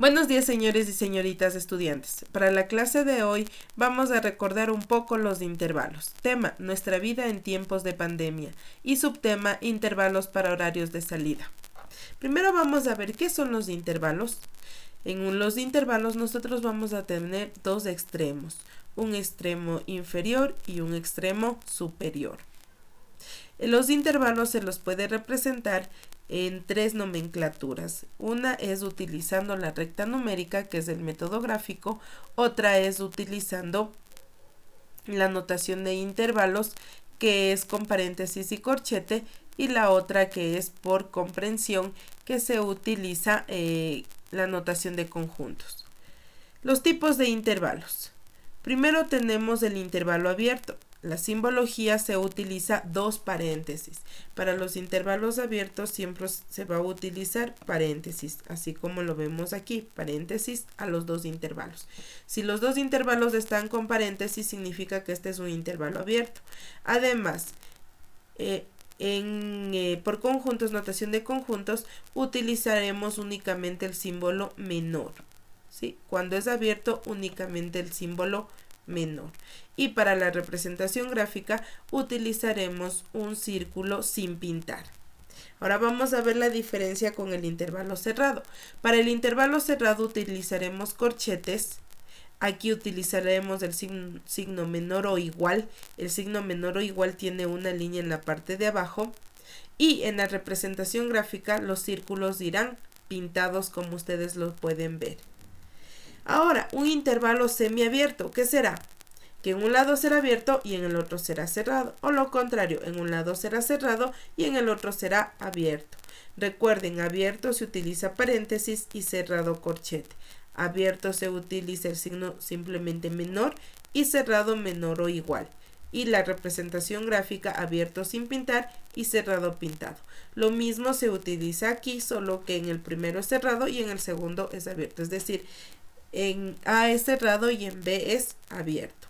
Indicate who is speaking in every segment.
Speaker 1: Buenos días, señores y señoritas estudiantes. Para la clase de hoy vamos a recordar un poco los intervalos. Tema: nuestra vida en tiempos de pandemia. Y subtema: intervalos para horarios de salida. Primero vamos a ver qué son los intervalos. En los intervalos nosotros vamos a tener dos extremos, un extremo inferior y un extremo superior. Los intervalos se los puede representar en tres nomenclaturas. Una es utilizando la recta numérica, que es el método gráfico. Otra es utilizando la notación de intervalos, que es con paréntesis y corchete. Y la otra, que es por comprensión, que se utiliza la notación de conjuntos. Los tipos de intervalos. Primero tenemos el intervalo abierto. La simbología se utiliza dos paréntesis. Para los intervalos abiertos siempre se va a utilizar paréntesis, así como lo vemos aquí, paréntesis a los dos intervalos. Si los dos intervalos están con paréntesis, significa que este es un intervalo abierto. Además, por conjuntos, notación de conjuntos, utilizaremos únicamente el símbolo menor. ¿Sí? Cuando es abierto, únicamente el símbolo menor. Y para la representación gráfica utilizaremos un círculo sin pintar. Ahora vamos a ver la diferencia con el intervalo cerrado. Para el intervalo cerrado utilizaremos corchetes. Aquí utilizaremos el signo menor o igual. El signo menor o igual tiene una línea en la parte de abajo. Y en la representación gráfica los círculos irán pintados, como ustedes lo pueden ver. Ahora, un intervalo semiabierto, ¿qué será? Que en un lado será abierto y en el otro será cerrado. O lo contrario, en un lado será cerrado y en el otro será abierto. Recuerden, abierto se utiliza paréntesis y cerrado corchete. Abierto se utiliza el signo simplemente menor y cerrado menor o igual. Y la representación gráfica, abierto sin pintar y cerrado pintado. Lo mismo se utiliza aquí, solo que en el primero es cerrado y en el segundo es abierto. Es decir, en A es cerrado y en B es abierto.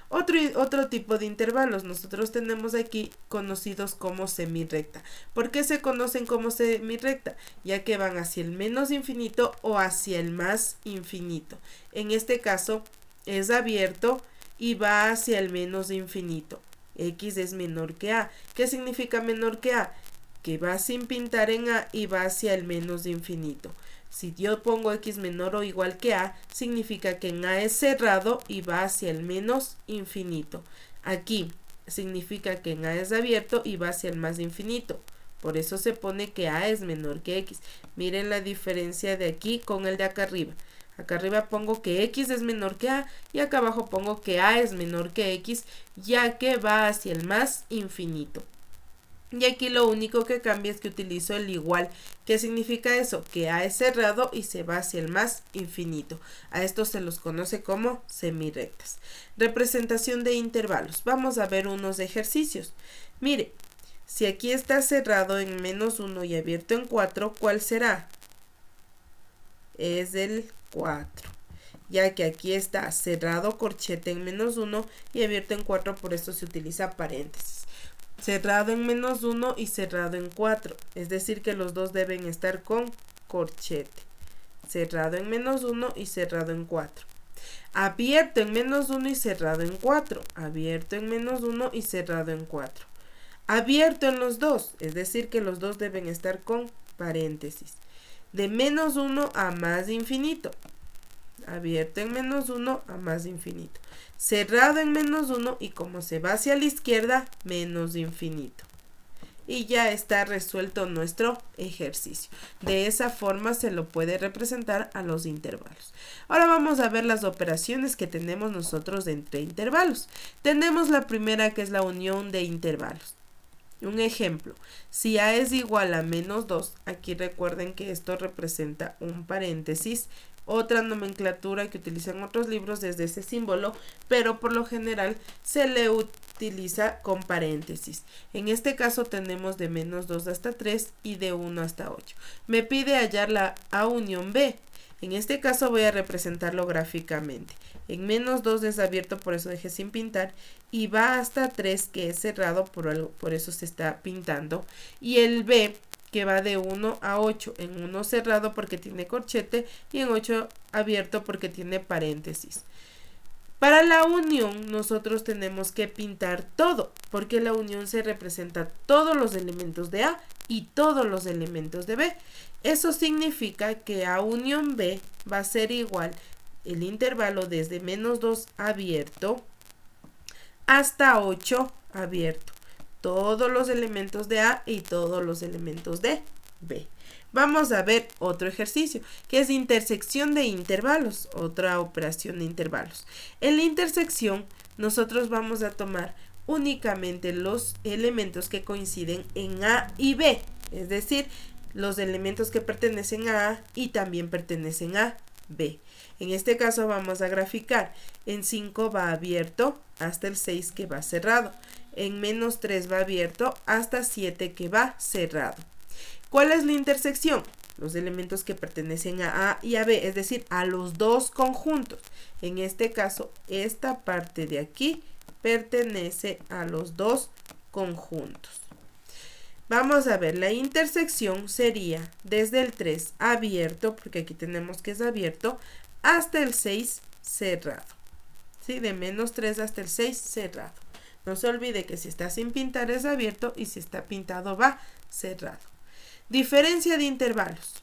Speaker 1: Otro tipo de intervalos nosotros tenemos aquí conocidos como semirrecta. ¿Por qué se conocen como semirrecta? Ya que van hacia el menos infinito o hacia el más infinito. En este caso es abierto y va hacia el menos infinito. X es menor que A. ¿Qué significa menor que A? Que va sin pintar en A y va hacia el menos infinito. Si yo pongo X menor o igual que A, significa que en A es cerrado y va hacia el menos infinito. Aquí significa que en A es abierto y va hacia el más infinito. Por eso se pone que A es menor que X. Miren la diferencia de aquí con el de acá arriba. Acá arriba pongo que X es menor que A y acá abajo pongo que A es menor que X, ya que va hacia el más infinito. Y aquí lo único que cambia es que utilizo el igual. ¿Qué significa eso? Que A es cerrado y se va hacia el más infinito. A estos se los conoce como semirrectas. Representación de intervalos. Vamos a ver unos ejercicios. Mire, si aquí está cerrado en menos 1 y abierto en 4, ¿cuál será? Es el 4. Ya que aquí está cerrado corchete en menos 1 y abierto en 4, por eso se utiliza paréntesis. Cerrado en menos 1 y cerrado en 4. Es decir, que los dos deben estar con corchete. Cerrado en menos 1 y cerrado en 4. Abierto en menos 1 y cerrado en 4. Abierto en menos 1 y cerrado en 4. Abierto en los dos. Es decir, que los dos deben estar con paréntesis. De menos 1 a más infinito. Abierto en menos 1 a más infinito. Cerrado en menos 1 y como se va hacia la izquierda, menos infinito. Y ya está resuelto nuestro ejercicio. De esa forma se lo puede representar a los intervalos. Ahora vamos a ver las operaciones que tenemos nosotros entre intervalos. Tenemos la primera, que es la unión de intervalos. Un ejemplo, si A es igual a menos 2, aquí recuerden que esto representa un paréntesis. Otra nomenclatura que utilizan otros libros es de ese símbolo, pero por lo general se le utiliza con paréntesis. En este caso tenemos de menos 2 hasta 3 y de 1 hasta 8. Me pide hallar la A unión B. En este caso voy a representarlo gráficamente. En menos 2 es abierto, por eso dejé sin pintar, y va hasta 3, que es cerrado, por eso se está pintando. Y el B que va de 1 a 8, en 1 cerrado porque tiene corchete y en 8 abierto porque tiene paréntesis. Para la unión nosotros tenemos que pintar todo, porque la unión se representa todos los elementos de A y todos los elementos de B. Eso significa que A unión B va a ser igual el intervalo desde -2 abierto hasta 8 abierto. Todos los elementos de A y todos los elementos de B. Vamos a ver otro ejercicio, que es intersección de intervalos, otra operación de intervalos. En la intersección, nosotros vamos a tomar únicamente los elementos que coinciden en A y B, es decir, los elementos que pertenecen a A y también pertenecen a B. En este caso vamos a graficar. En 5 va abierto hasta el 6 que va cerrado. En -3 va abierto hasta 7 que va cerrado. ¿Cuál es la intersección? Los elementos que pertenecen a A y a B, es decir, a los dos conjuntos. En este caso, esta parte de aquí pertenece a los dos conjuntos. Vamos a ver, la intersección sería desde el 3 abierto, porque aquí tenemos que es abierto, hasta el 6 cerrado. ¿Sí? De -3 hasta el 6 cerrado. No se olvide que si está sin pintar es abierto y si está pintado va cerrado. Diferencia de intervalos.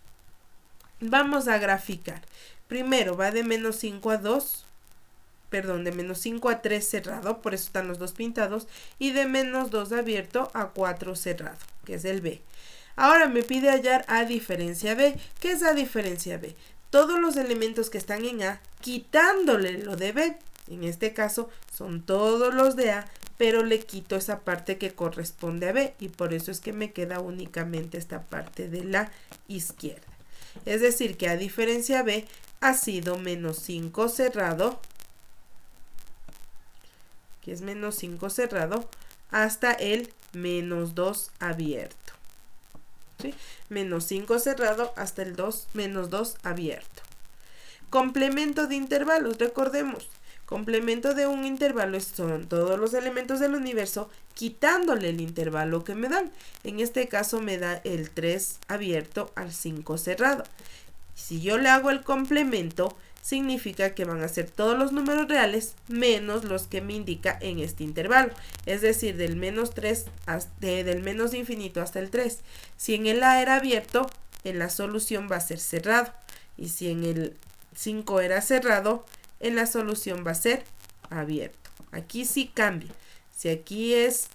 Speaker 1: Vamos a graficar. Primero va de -5 a 2, perdón, de -5 a 3 cerrado, por eso están los dos pintados, y de -2 abierto a 4 cerrado, que es el B. Ahora me pide hallar A diferencia B. ¿Qué es A diferencia B? Todos los elementos que están en A, quitándole lo de B. En este caso son todos los de A, pero le quito esa parte que corresponde a B y por eso es que me queda únicamente esta parte de la izquierda. Es decir, que A diferencia B ha sido -5 cerrado, que es -5 cerrado, hasta el -2 abierto. ¿Sí? -5 cerrado hasta el -2 abierto. Complemento de intervalos, recordemos. Complemento de un intervalo son todos los elementos del universo quitándole el intervalo que me dan. En este caso me da el 3 abierto al 5 cerrado. Si yo le hago el complemento, significa que van a ser todos los números reales menos los que me indica en este intervalo. Es decir, del -3 del menos infinito hasta el 3. Si en el A era abierto, en la solución va a ser cerrado. Y si en el 5 era cerrado, en la solución va a ser abierto. Aquí sí cambia. Si aquí es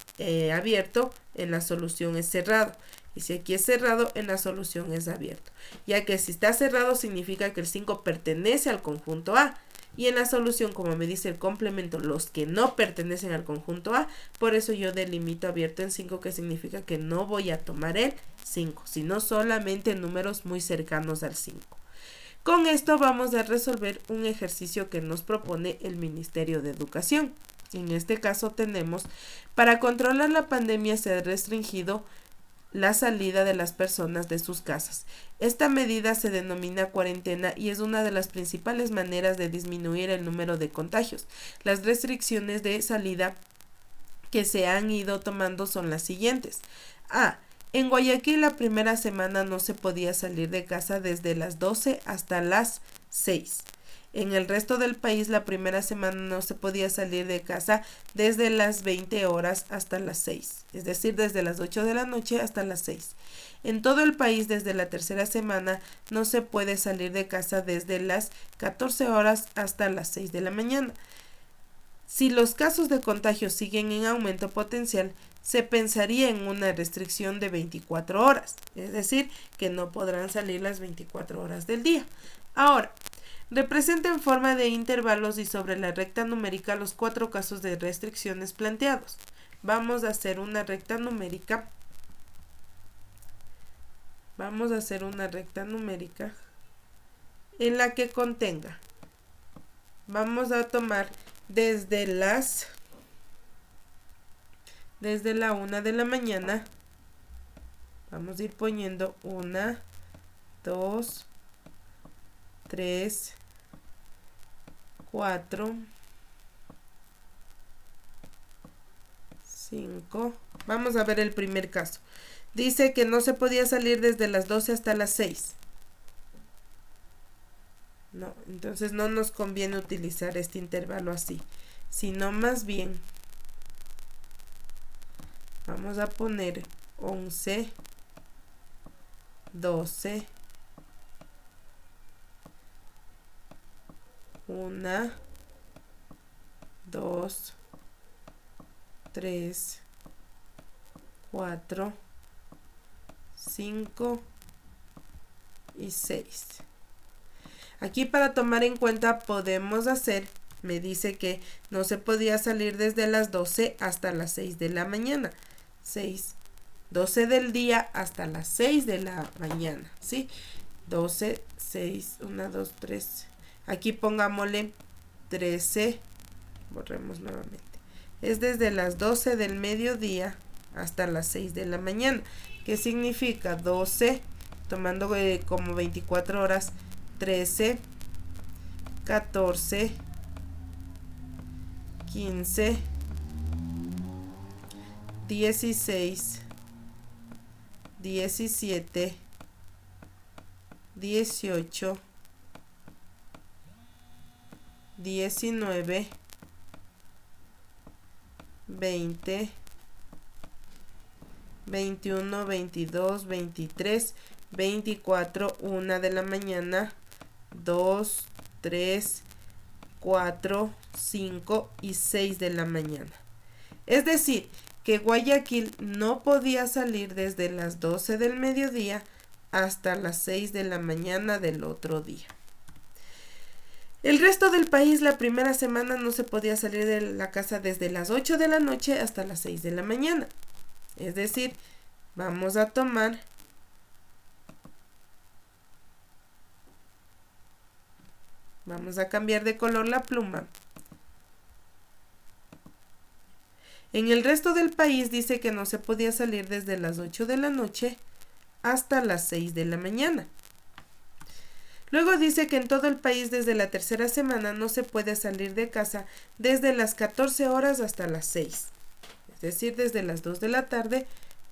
Speaker 1: abierto, en la solución es cerrado. Y si aquí es cerrado, en la solución es abierto. Ya que si está cerrado significa que el 5 pertenece al conjunto A. Y en la solución, como me dice el complemento, los que no pertenecen al conjunto A, por eso yo delimito abierto en 5, que significa que no voy a tomar el 5, sino solamente números muy cercanos al 5. Con esto vamos a resolver un ejercicio que nos propone el Ministerio de Educación. En este caso tenemos, para controlar la pandemia se ha restringido la salida de las personas de sus casas. Esta medida se denomina cuarentena y es una de las principales maneras de disminuir el número de contagios. Las restricciones de salida que se han ido tomando son las siguientes. A. En Guayaquil la primera semana no se podía salir de casa desde las 12 hasta las 6. En el resto del país la primera semana no se podía salir de casa desde las 20 horas hasta las 6, es decir, desde las 8 de la noche hasta las 6. En todo el país desde la tercera semana no se puede salir de casa desde las 14 horas hasta las 6 de la mañana. Si los casos de contagio siguen en aumento potencial, se pensaría en una restricción de 24 horas, es decir, que no podrán salir las 24 horas del día. Ahora, representa en forma de intervalos y sobre la recta numérica los 4 casos de restricciones planteados. Vamos a hacer una recta numérica. En la que contenga. Vamos a tomar desde la 1 de la mañana. Vamos a ir poniendo 1, 2, 3, 4, 5. Vamos a ver el primer caso. dice que no se podía salir desde las 12 hasta las 6. No, entonces no nos conviene utilizar este intervalo así, sino más bien vamos a poner 11, 12, 1, 2, 3, 4, 5 y 6. Aquí para tomar en cuenta podemos hacer, me dice que no se podía salir desde las 12 hasta las 6 de la mañana. 12 del día hasta las 6 de la mañana, ¿sí? 12, 6, 1, 2, 3. Aquí pongámosle 13, borremos nuevamente. Es desde las 12 del mediodía hasta las 6 de la mañana. ¿Qué significa? 12, tomando como 24 horas, 13, 14, 15, 16, 17, 18, 19, 20, 21, 22, 23, 24, 1 de la mañana, 2, 3, 4, 5 y 6 de la mañana. Es decir, que Guayaquil no podía salir desde las 12 del mediodía hasta las 6 de la mañana del otro día. El resto del país, la primera semana no se podía salir de la casa desde las 8 de la noche hasta las 6 de la mañana. Es decir, vamos a tomar vamos a cambiar de color la pluma. En el resto del país dice que no se podía salir desde las 8 de la noche hasta las 6 de la mañana. Luego dice que en todo el país desde la tercera semana no se puede salir de casa desde las 14 horas hasta las 6. Es decir, desde las 2 de la tarde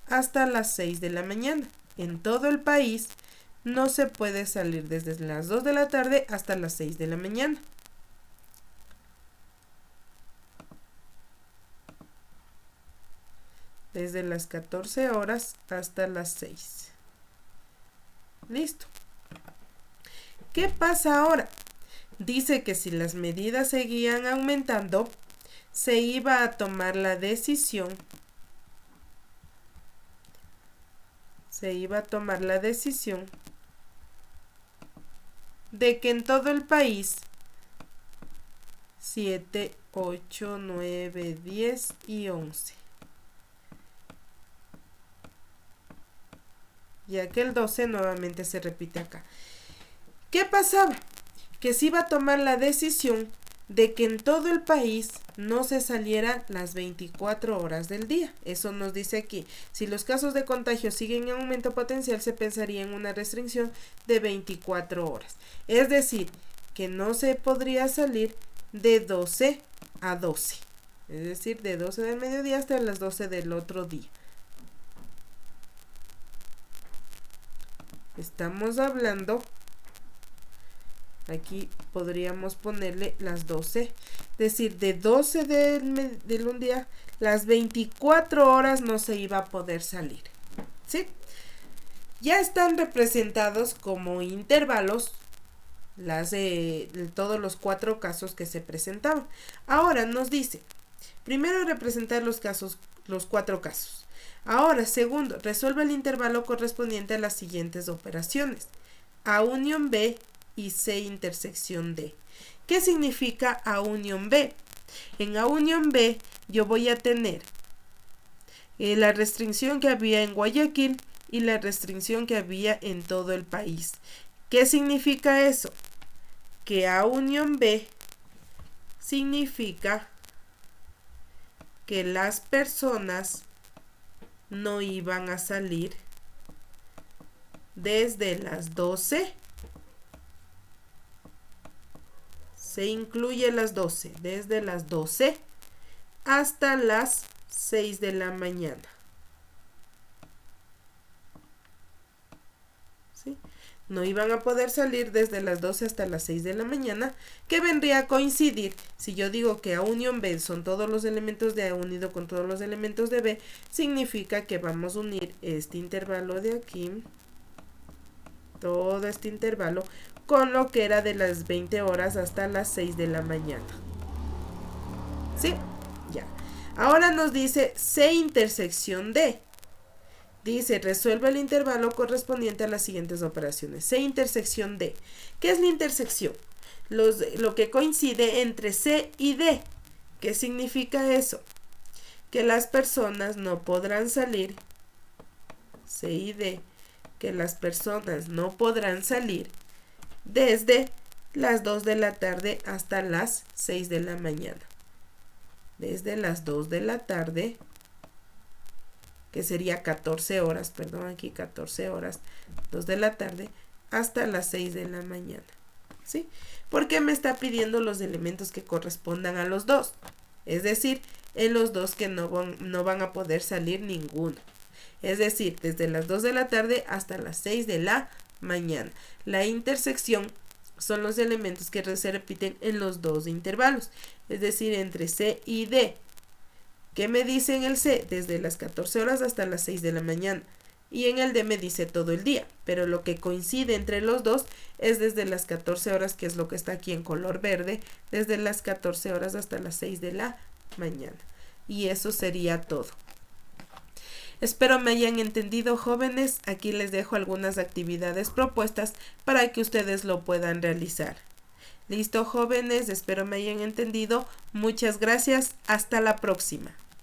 Speaker 1: hasta las 6 de la mañana. En todo el país no se puede salir desde las 2 de la tarde hasta las 6 de la mañana. Desde las 14 horas hasta las 6. Listo. ¿Qué pasa ahora? Dice que si las medidas seguían aumentando, se iba a tomar la decisión de que en todo el país 7, 8, 9, 10 y 11. Ya que el 12 nuevamente se repite acá. ¿Qué pasaba? Que se iba a tomar la decisión de que en todo el país no se salieran las 24 horas del día. Eso nos dice aquí. Si los casos de contagio siguen en aumento potencial, se pensaría en una restricción de 24 horas. Es decir, que no se podría salir de 12 a 12. Es decir, de 12 del mediodía hasta las 12 del otro día. Estamos hablando, aquí podríamos ponerle las 12, es decir, de 12 del un día, las 24 horas no se iba a poder salir, ¿sí? Ya están representados como intervalos todos los 4 casos que se presentaban. Ahora nos dice, primero representar los 4 casos. Ahora, segundo, resuelve el intervalo correspondiente a las siguientes operaciones: A unión B y C intersección D. ¿Qué significa A unión B? En A unión B yo voy a tener la restricción que había en Guayaquil y la restricción que había en todo el país. ¿Qué significa eso? Que A unión B significa que las personas no iban a salir desde las 12, se incluye las 12, desde las 12 hasta las 6 de la mañana. no iban a poder salir desde las 12 hasta las 6 de la mañana, que vendría a coincidir. Si yo digo que A unión B son todos los elementos de A unido con todos los elementos de B, significa que vamos a unir este intervalo de aquí, todo este intervalo, con lo que era de las 20 horas hasta las 6 de la mañana. ¿Sí? Ya. Ahora nos dice C intersección D. Dice, resuelve el intervalo correspondiente a las siguientes operaciones. C intersección D. ¿Qué es la intersección? Lo que coincide entre C y D. ¿Qué significa eso? Que las personas no podrán salir, C y D, que las personas no podrán salir desde las 2 de la tarde hasta las 6 de la mañana. Desde las 2 de la tarde, que sería 14 horas, perdón, aquí 14 horas, 2 de la tarde, hasta las 6 de la mañana, ¿sí? Porque me está pidiendo los elementos que correspondan a los dos, es decir, en los dos que no van a poder salir ninguno, es decir, desde las 2 de la tarde hasta las 6 de la mañana. La intersección son los elementos que se repiten en los dos intervalos, es decir, entre C y D. ¿Qué me dice en el C? Desde las 14 horas hasta las 6 de la mañana. Y en el D me dice todo el día. Pero lo que coincide entre los dos es desde las 14 horas, que es lo que está aquí en color verde, desde las 14 horas hasta las 6 de la mañana. Y eso sería todo. Espero me hayan entendido, jóvenes. Aquí les dejo algunas actividades propuestas para que ustedes lo puedan realizar. Listo, jóvenes, espero me hayan entendido. Muchas gracias. Hasta la próxima.